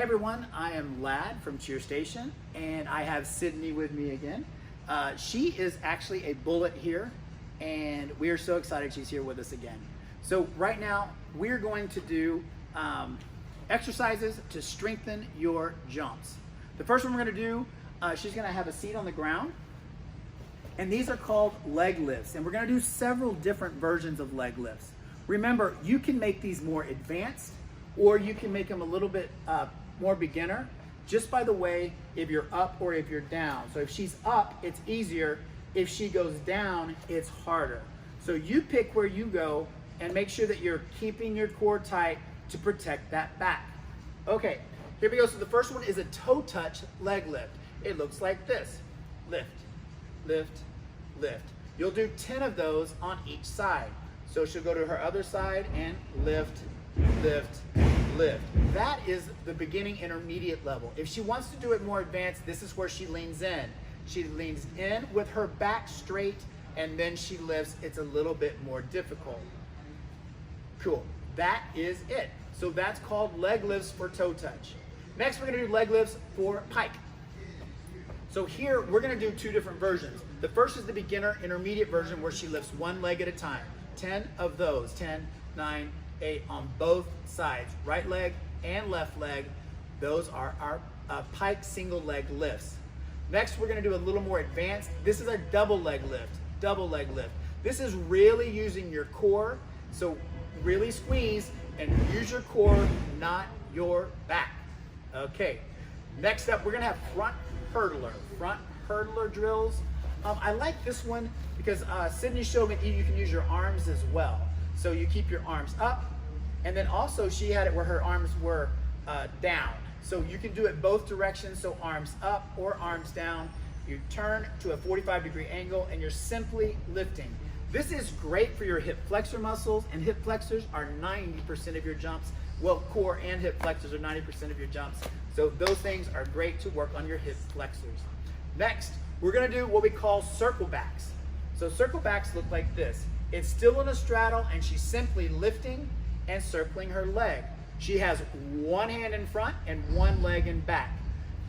everyone, I am Lad from Cheer Station, and I have Sydney with me again. She is actually a bullet here, and we are so excited she's here with us again. So right now, we're going to do exercises to strengthen your jumps. The first one we're gonna do, she's gonna have a seat on the ground, and these are called leg lifts, and we're gonna do several different versions of leg lifts. Remember, you can make these more advanced, or you can make them a little bit more beginner, just by the way, if you're up or if you're down. So if she's up, it's easier. If she goes down, it's harder. So you pick where you go and make sure that you're keeping your core tight to protect that back. Okay, here we go. So the first one is a toe touch leg lift. It looks like this. Lift, lift, lift. You'll do 10 of those on each side. So she'll go to her other side and lift, lift, lift. That is the beginning intermediate level. If she wants to do it more advanced, this is where she leans in. She leans in with her back straight, and then she lifts. It's a little bit more difficult. Cool, that is it. So that's called leg lifts for toe touch. Next, we're gonna do leg lifts for pike. So here, we're gonna do two different versions. The first is the beginner intermediate version where she lifts one leg at a time. 10 of those, 10, 9, 8 on both sides, right leg and left leg. Those are our pike single leg lifts. Next, we're gonna do a little more advanced. This is our double leg lift, double leg lift. This is really using your core, so really squeeze and use your core, not your back. Okay, next up, we're gonna have front hurdler drills. I like this one because Sydney showed me you can use your arms as well. So you keep your arms up, and then also she had it where her arms were down. So you can do it both directions, so arms up or arms down. You turn to a 45-degree angle and you're simply lifting. This is great for your hip flexor muscles, and hip flexors are 90% of your jumps. Well, core and hip flexors are 90% of your jumps. So those things are great to work on your hip flexors. Next, we're gonna do what we call circle backs. So circle backs look like this. It's still in a straddle, and she's simply lifting and circling her leg. She has one hand in front and one leg in back.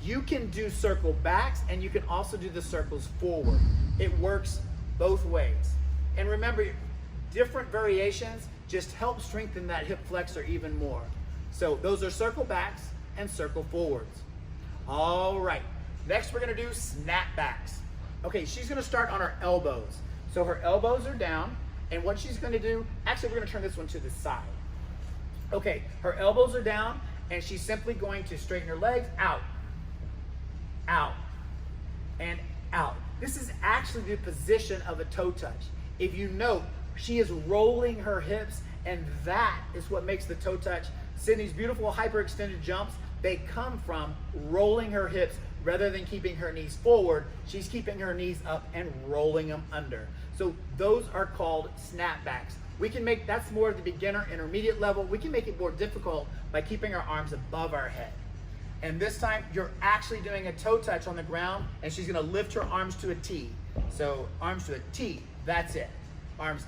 You can do circle backs, and you can also do the circles forward. It works both ways. And remember, different variations just help strengthen that hip flexor even more. So those are circle backs and circle forwards. All right, next we're gonna do snap backs. Okay, she's gonna start on her elbows. So her elbows are down, and what she's gonna do, actually we're gonna turn this one to the side. Okay, her elbows are down, and she's simply going to straighten her legs out, out, and out. This is actually the position of a toe touch. If you note, she is rolling her hips, and that is what makes the toe touch. Sydney's beautiful hyperextended jumps, they come from rolling her hips rather than keeping her knees forward. She's keeping her knees up and rolling them under. So those are called snapbacks. We can make, that's more of the beginner intermediate level. We can make it more difficult by keeping our arms above our head. And this time you're actually doing a toe touch on the ground, and she's gonna lift her arms to a T. So arms to a T, that's it. Arms,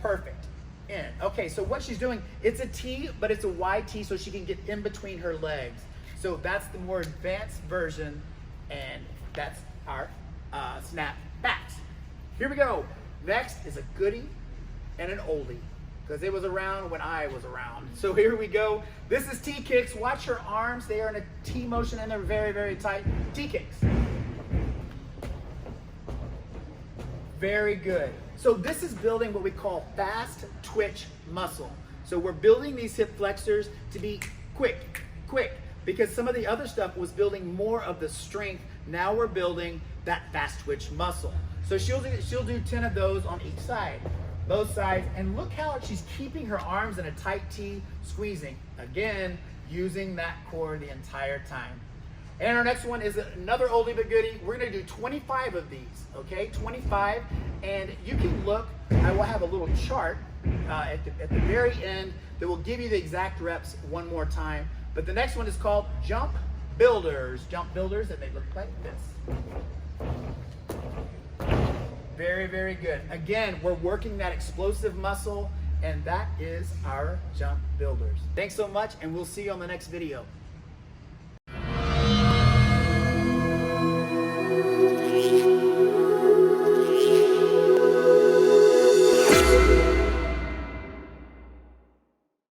perfect, in. Okay, so what she's doing, it's a T, but it's a wide T so she can get in between her legs. So that's the more advanced version, and that's our snap backs. Here we go. Next is a goodie and an oldie, because it was around when I was around. So here we go. This is T kicks. Watch her arms. They are in a T motion, and they're very, very tight. T kicks. Very good. So this is building what we call fast twitch muscle. So we're building these hip flexors to be quick, because some of the other stuff was building more of the strength. Now we're building that fast twitch muscle. So she'll do 10 of those on each side, both sides, and look how she's keeping her arms in a tight T, squeezing. Again, using that core the entire time. And our next one is another oldie but goodie. We're gonna do 25 of these, okay? 25, and you can look, I will have a little chart at the very end that will give you the exact reps one more time. But the next one is called jump builders. Jump builders, and they look like this. Very, very good. Again, we're working that explosive muscle, and that is our jump builders. Thanks so much, and we'll see you on the next video.